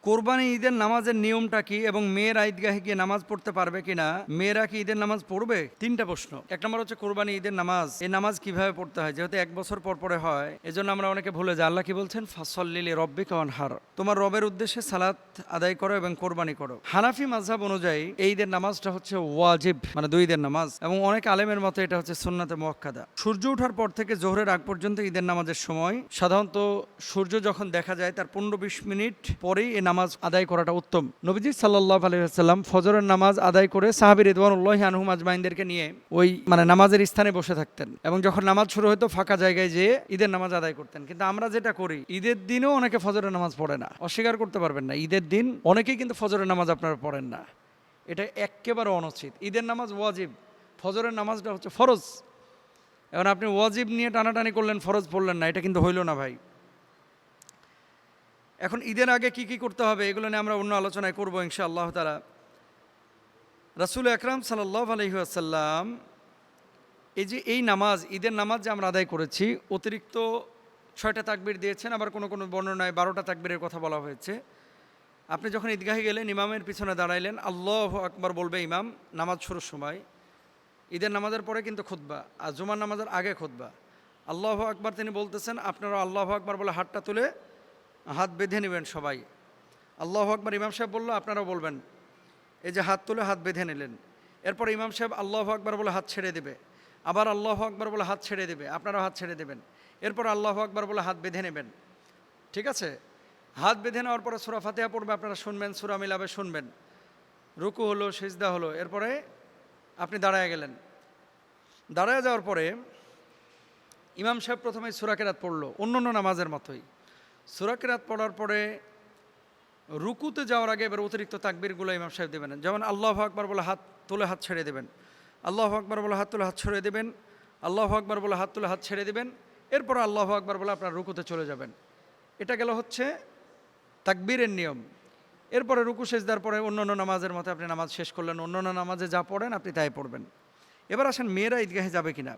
কোরবানি ঈদের নামাজের নিয়মটা কি এবং মেয়েরা ঈদগাহে গিয়ে নামাজ পড়তে পারবে কিনা, মেয়েরা কি ঈদের নামাজ পড়বে? তিনটা প্রশ্ন। এক নম্বর হচ্ছে কোরবানি ঈদের নামাজ, এই নামাজ কিভাবে পড়তে হয়? যেহেতু 1 বছর পর পরে হয়, এজন্য আমরা অনেকে ভুলে যাই। আল্লাহ কি বলছেন? ফাসল্লি লিরাব্বিকা ওয়ানহার, তোমার রবের উদ্দেশ্যে সালাত আদায় করো এবং কোরবানি করো। হানাফি মাযহাব অনুযায়ী এই ঈদের নামাজটা হচ্ছে ওয়াজিব, মানে 2 ঈদের নামাজ, এবং অনেক আলেমের মতে এটা হচ্ছে সুন্নাতে মুআক্কাদা। সূর্য ওঠার পর থেকে জোহরের আগ পর্যন্ত ঈদের নামাজের সময়, সাধারণত সূর্য যখন দেখা যায় তার 15-20 মিনিট পরেই এই নামাজ আদায় করাটা উত্তম। নবীজি সাল্লাল্লাহু আলাইহি ওয়াসাল্লাম ফজরের নামাজ আদায় করে সাহাবী রিদওয়ানুল্লাহি আনহুম আজমাইনদেরকে নিয়ে ওই নামাজের স্থানে বসে থাকতেন, এবং যখন নামাজ শুরু হতো ফাঁকা জায়গায় যেয়ে ঈদের নামাজ আদায় করতেন। কিন্তু আমরা যেটা করি, ঈদের দিনও অনেকে ফজরের নামাজ পড়ে না, অস্বীকার করতে পারবেন না। ঈদের দিন অনেকেই কিন্তু ফজরের নামাজ আপনারা পড়েন না, এটা একেবারে অনুচিত। ঈদের নামাজ ওয়াজিব, ফজরের নামাজটা হচ্ছে ফরজ। এখন আপনি ওয়াজিব নিয়ে টানাটানি করলেন, ফরজ পড়লেন না, এটা কিন্তু হইল না ভাই। এখন ঈদের আগে কি কি করতে হবে এগুলো নিয়ে আমরা অন্য আলোচনায় করবো ইনশাআল্লাহ তাআলা। রাসূল আকরাম সাল্লাল্লাহু আলাইহি ওয়াসাল্লাম এই নামাজ, ঈদের নামাজ যে আমরা আদায় করেছি, অতিরিক্ত 6টা তাকবীর দিয়েছেন, আবার কোনো কোনো বর্ণনায় 12টা তাকবীরের কথা বলা হয়েছে। আপনি যখন ঈদগাহে গেলেন, ইমামের পিছনে দাঁড়াইলেন, আল্লাহু আকবার বলবে ইমাম নামাজ শুরুর সময়। ঈদের নামাজের পরে কিন্তু খুতবা, আর জুমার নামাজের আগে খুতবা। আল্লাহু আকবার তিনি বলতেছেন, আপনারা আল্লাহু আকবার বলে হাতটা তুলে হাত বেঁধে নেবেন সবাই। আল্লাহু আকবার ইমাম সাহেব বললো, আপনারাও বলবেন। এই যে হাত তুলে হাত বেঁধে নিলেন, এরপর ইমাম সাহেব আল্লাহু আকবার বলে হাত ছেড়ে দেবে, আবার আল্লাহু আকবার বলে হাত ছেড়ে দেবে, আপনারাও হাত ছেড়ে দেবেন। এরপর আল্লাহু আকবার বলে হাত বেঁধে নেবেন, ঠিক আছে? হাত বেঁধে নেওয়ার পরে সূরা ফাতিহা পড়বে, আপনারা শুনবেন, সূরা মিলাবে শুনবেন। রুকু হলো, সিজদা হলো, এরপরে আপনি দাঁড়ায় গেলেন। দাঁড়ায় যাওয়ার পরে ইমাম সাহেব প্রথমে সূরা কেরাত পড়লো, অন্য নামাজের মতোই। সূরা কেরাত পড়ার পরে রুকুতে যাওয়ার আগে এবার অতিরিক্ত তাকবীরগুলো ইমাম সাহেব দেবেন। যেমন আল্লাহু আকবার বলে হাত তুলে হাত ছেড়ে দেবেন, আল্লাহু আকবার বলে হাত তুলে হাত ছেড়ে দেবেন, আল্লাহু আকবার বলে হাত তুলে হাত ছেড়ে দেবেন, এরপর আল্লাহু আকবার বলে আপনার রুকুতে চলে যাবেন। এটা গেল হচ্ছে তাকবীরের নিয়ম। এরপরে রুকু সেজদার পরে অন্যান্য নামাজের মতো আপনি নামাজ শেষ করলেন, অন্যান্য নামাজে যা পড়েন আপনি তাই পড়বেন। এবার আসেন মেয়েরা ঈদগাহে যাবে কিনা।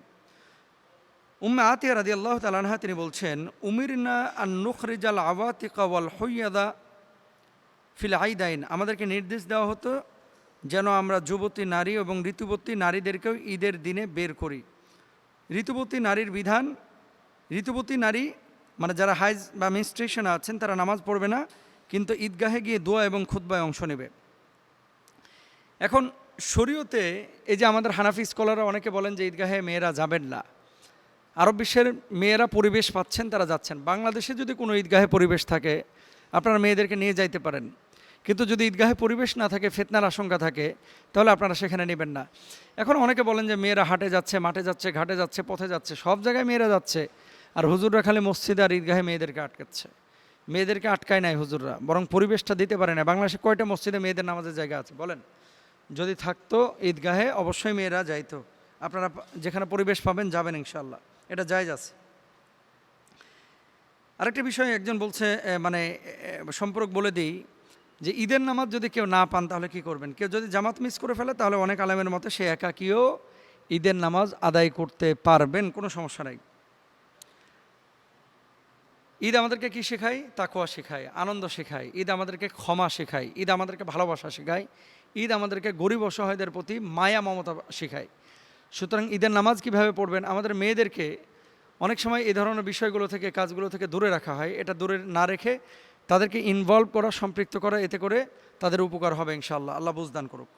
উম্মে আতিয়া রাদিয়াল্লাহু তাআলা আনহা তিনি বলছেন, উমিরনা আন নুখরিজাল আওয়াতিকা ওয়াল হুইয়াদা ফিল আইদাইন, আমাদেরকে নির্দেশ দেওয়া হতো যেন আমরা যুবতী নারী এবং ঋতুবতী নারীদেরকেও ঈদের দিনে বের করি। ঋতুবতী নারীর বিধান, ঋতুবতী নারী মানে যারা হাইজ বা মেনস্ট্রুয়েশনে আছেন তারা নামাজ পড়বে না, কিন্তু ঈদগাহে গিয়ে দোয়া এবং খুতবায় অংশ নেবে। এখন শরীয়তে এই যে আমাদের হানাফি স্কলাররা অনেকে বলেন যে ঈদগাহে মেয়েরা যাবেন না, আরব বিশ্বের মেয়েরা পরিবেশ পাচ্ছেন তারা যাচ্ছেন। বাংলাদেশে যদি কোনো ঈদগাহে পরিবেশ থাকে আপনারা মেয়েদেরকে নিয়ে যাইতে পারেন, কিন্তু যদি ঈদগাহে পরিবেশ না থাকে, ফিতনার আশঙ্কা থাকে, তাহলে আপনারা সেখানে নেবেন না। এখন অনেকে বলেন যে মেয়েরা হাটে যাচ্ছে, মাঠে যাচ্ছে, ঘাটে যাচ্ছে, পথে যাচ্ছে, সব জায়গায় মেয়েরা যাচ্ছে, আর হুজুররা খালি মসজিদে আর ঈদগাহে মেয়েদেরকে আটকাচ্ছে। মেয়েদেরকে আটকায় নাই হুজুররা, বরং পরিবেশটা দিতে পারে না। বাংলাদেশে কয়টা মসজিদে মেয়েদের নামাজের জায়গা আছে বলেন? যদি থাকতো ঈদগাহে অবশ্যই মেয়েরা যাইতো। আপনারা যেখানে পরিবেশ পাবেন যাবেন ইনশাআল্লাহ, এটা জায়েজ আছে। আরেকটা বিষয় একজন বলছে, মানে সম্পর্ক বলে দিই যে ঈদের নামাজ যদি কেউ না পান তাহলে কি করবেন। কেউ যদি জামাত মিস করে ফেলে তাহলে অনেক আলেমের মতে সে একাকীও ঈদের নামাজ আদায় করতে পারবেন, কোনো সমস্যা নাই। ঈদ আমাদেরকে কি শেখায়? তাকওয়া শেখায়, আনন্দ শেখায়। ঈদ আমাদেরকে ক্ষমা শেখায়, ঈদ আমাদেরকে ভালোবাসা শেখায়, ঈদ আমাদেরকে গরিব অসহায়দের প্রতি মায়া মমতা শেখায়। সুতরাং ঈদের নামাজ কিভাবে পড়বেন, আমাদের মেয়েদেরকে অনেক সময় এই ধরনের বিষয়গুলো থেকে, কাজগুলো থেকে দূরে রাখা হয়। এটা দূরে না রেখে তাদেরকে ইনভলভ করা, সম্পৃক্ত করা, এতে করে তাদের উপকার হবে ইনশাআল্লাহ। আল্লাহ বুঝদান করুক।